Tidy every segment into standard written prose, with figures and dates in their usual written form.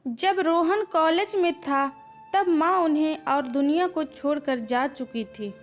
जब रोहन कॉलेज में था तब माँ उन्हें और दुनिया को छोड़कर जा चुकी थी।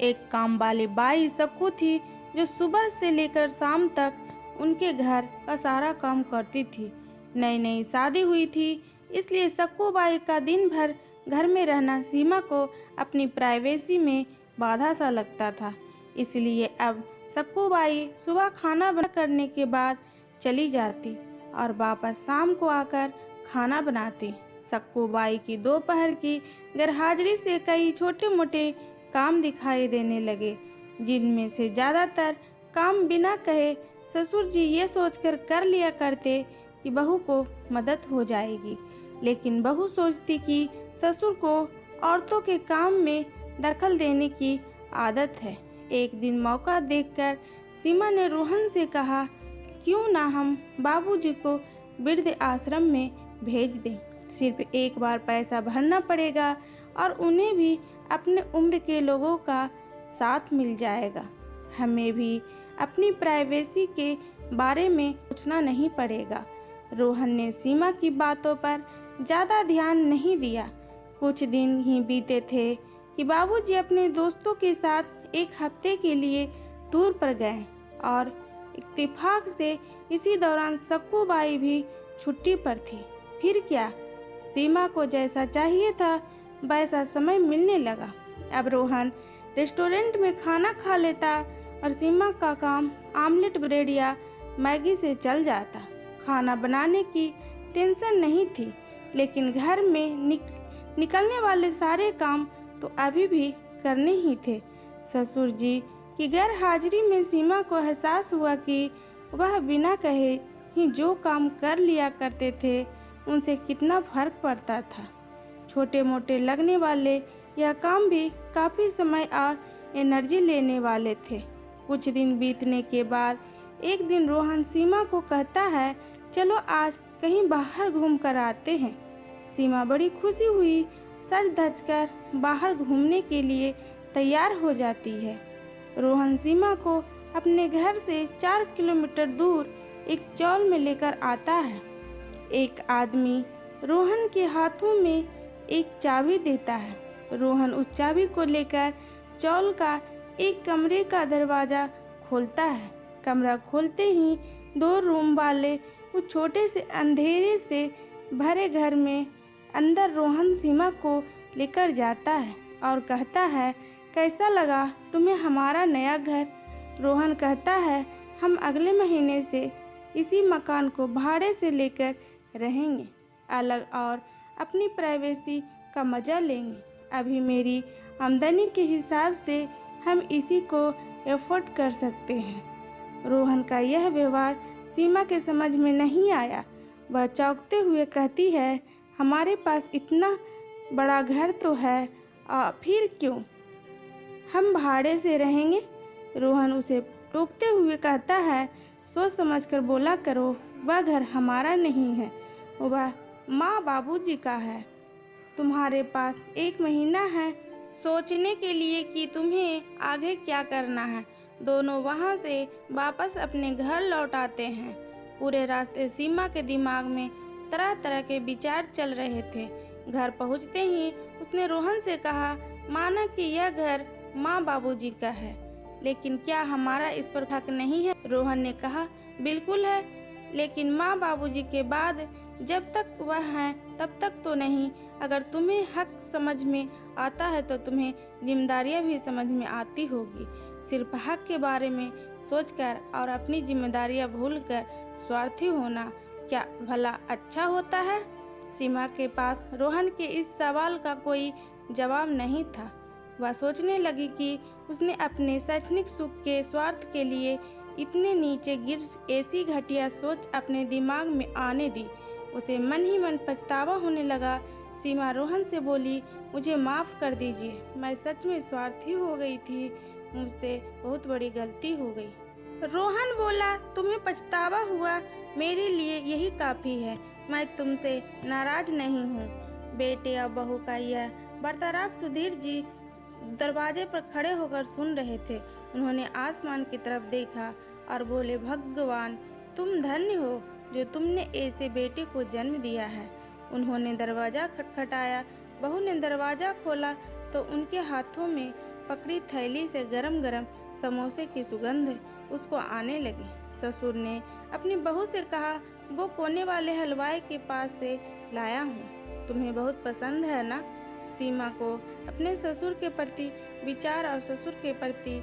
एक काम वाली बाई सक्कू थी जो सुबह से लेकर शाम तक उनके घर का सारा काम करती थी। नई नई शादी हुई थी, इसलिए सक्कू बाई का दिन भर घर में रहना सीमा को अपनी प्राइवेसी में बाधा सा लगता था। इसलिए अब सक्कू बाई सुबह खाना बना करने के बाद चली जाती और वापस शाम को आकर खाना बनाती। सक्कू बाई की दोपहर की गैरहाजिरी से कई छोटे मोटे काम दिखाई देने लगे, जिनमें से ज़्यादातर काम बिना कहे ससुर जी ये सोचकर कर लिया करते कि बहू को मदद हो जाएगी। लेकिन बहू सोचती कि ससुर को औरतों के काम में दखल देने की आदत है। एक दिन मौका देखकर सीमा ने रोहन से कहा, क्यों ना हम बाबूजी को वृद्ध आश्रम में भेज दें। सिर्फ एक बार पैसा भरना पड़ेगा और उन्हें भी अपने उम्र के लोगों का साथ मिल जाएगा। हमें भी अपनी प्राइवेसी के बारे में सोचना नहीं पड़ेगा। रोहन ने सीमा की बातों पर ज़्यादा ध्यान नहीं दिया। कुछ दिन ही बीते थे कि बाबूजी अपने दोस्तों के साथ एक हफ्ते के लिए टूर पर गए और इत्तेफाक से इसी दौरान सक्कू बाई भी छुट्टी पर थी। फिर क्या, सीमा को जैसा चाहिए था वैसा समय मिलने लगा। अब रोहन रेस्टोरेंट में खाना खा लेता और सीमा का काम आमलेट ब्रेड या मैगी से चल जाता। खाना बनाने की टेंशन नहीं थी, लेकिन घर में निकलने वाले सारे काम तो अभी भी करने ही थे। ससुर जी की गैर हाजिरी में सीमा को एहसास हुआ कि वह बिना कहे ही जो काम कर लिया करते थे उनसे कितना फर्क पड़ता था। छोटे मोटे लगने वाले यह काम भी काफ़ी समय और एनर्जी लेने वाले थे। कुछ दिन बीतने के बाद एक दिन रोहन सीमा को कहता है, चलो आज कहीं बाहर घूम कर आते हैं। सीमा बड़ी खुशी हुई, सज धज कर बाहर घूमने के लिए तैयार हो जाती है। रोहन सीमा को अपने घर से 4 किलोमीटर दूर एक चौल में लेकर आता है। एक आदमी रोहन के हाथों में एक चाबी देता है। रोहन उस चाबी को लेकर चौल का एक कमरे का दरवाज़ा खोलता है। कमरा खोलते ही 2 रूम वाले उस छोटे से अंधेरे से भरे घर में अंदर रोहन सीमा को लेकर जाता है और कहता है, कैसा लगा तुम्हें हमारा नया घर। रोहन कहता है, हम अगले महीने से इसी मकान को भाड़े से लेकर रहेंगे, अलग और अपनी प्राइवेसी का मज़ा लेंगे। अभी मेरी आमदनी के हिसाब से हम इसी को एफोर्ड कर सकते हैं। रोहन का यह व्यवहार सीमा के समझ में नहीं आया। वह चौंकते हुए कहती है, हमारे पास इतना बड़ा घर तो है, फिर क्यों हम भाड़े से रहेंगे। रोहन उसे टोकते हुए कहता है, सोच समझकर बोला करो, वह घर हमारा नहीं है, वह माँ बाबूजी का है। तुम्हारे पास 1 महीना है सोचने के लिए कि तुम्हें आगे क्या करना है। दोनों वहाँ से वापस अपने घर लौट आते हैं। पूरे रास्ते सीमा के दिमाग में तरह तरह के विचार चल रहे थे। घर पहुँचते ही उसने रोहन से कहा, माना कि यह घर माँ बाबूजी का है, लेकिन क्या हमारा इस पर हक नहीं है। रोहन ने कहा, बिल्कुल है, लेकिन माँ बाबूजी के बाद जब तक वह हैं तब तक तो नहीं। अगर तुम्हें हक समझ में आता है तो तुम्हें जिम्मेदारियाँ भी समझ में आती होगी। सिर्फ हक के बारे में सोचकर और अपनी जिम्मेदारियाँ भूलकर स्वार्थी होना क्या भला अच्छा होता है। सीमा के पास रोहन के इस सवाल का कोई जवाब नहीं था। वह सोचने लगी कि उसने अपने शैक्षणिक सुख के स्वार्थ के लिए इतने नीचे गिर ऐसी घटिया सोच अपने दिमाग में आने दी। उसे मन ही मन पछतावा होने लगा। सीमा रोहन से बोली, मुझे माफ़ कर दीजिए, मैं सच में स्वार्थी हो गई थी, मुझसे बहुत बड़ी गलती हो गई। रोहन बोला, तुम्हें पछतावा हुआ, मेरे लिए यही काफ़ी है, मैं तुमसे नाराज़ नहीं हूँ। बेटे और बहू का यह वार्तालाप सुधीर जी दरवाजे पर खड़े होकर सुन रहे थे। उन्होंने आसमान की तरफ देखा और बोले, भगवान तुम धन्य हो जो तुमने ऐसे बेटे को जन्म दिया है। उन्होंने दरवाज़ा खटखटाया। बहू ने दरवाज़ा खोला तो उनके हाथों में पकड़ी थैली से गरम गरम समोसे की सुगंध उसको आने लगी। ससुर ने अपनी बहू से कहा, वो कोने वाले हलवाई के पास से लाया हूँ, तुम्हें बहुत पसंद है ना। सीमा को अपने ससुर के प्रति विचार और ससुर के प्रति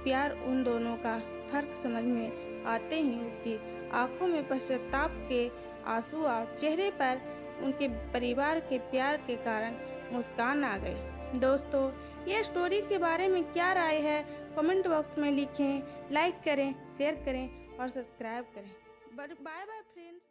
प्यार, उन दोनों का फर्क समझ में आते ही उसकी आंखों में पश्चाताप के आंसू और चेहरे पर उनके परिवार के प्यार के कारण मुस्कान आ गई। दोस्तों, ये स्टोरी के बारे में क्या राय है कमेंट बॉक्स में लिखें। लाइक करें, शेयर करें और सब्सक्राइब करें। Bye bye friends.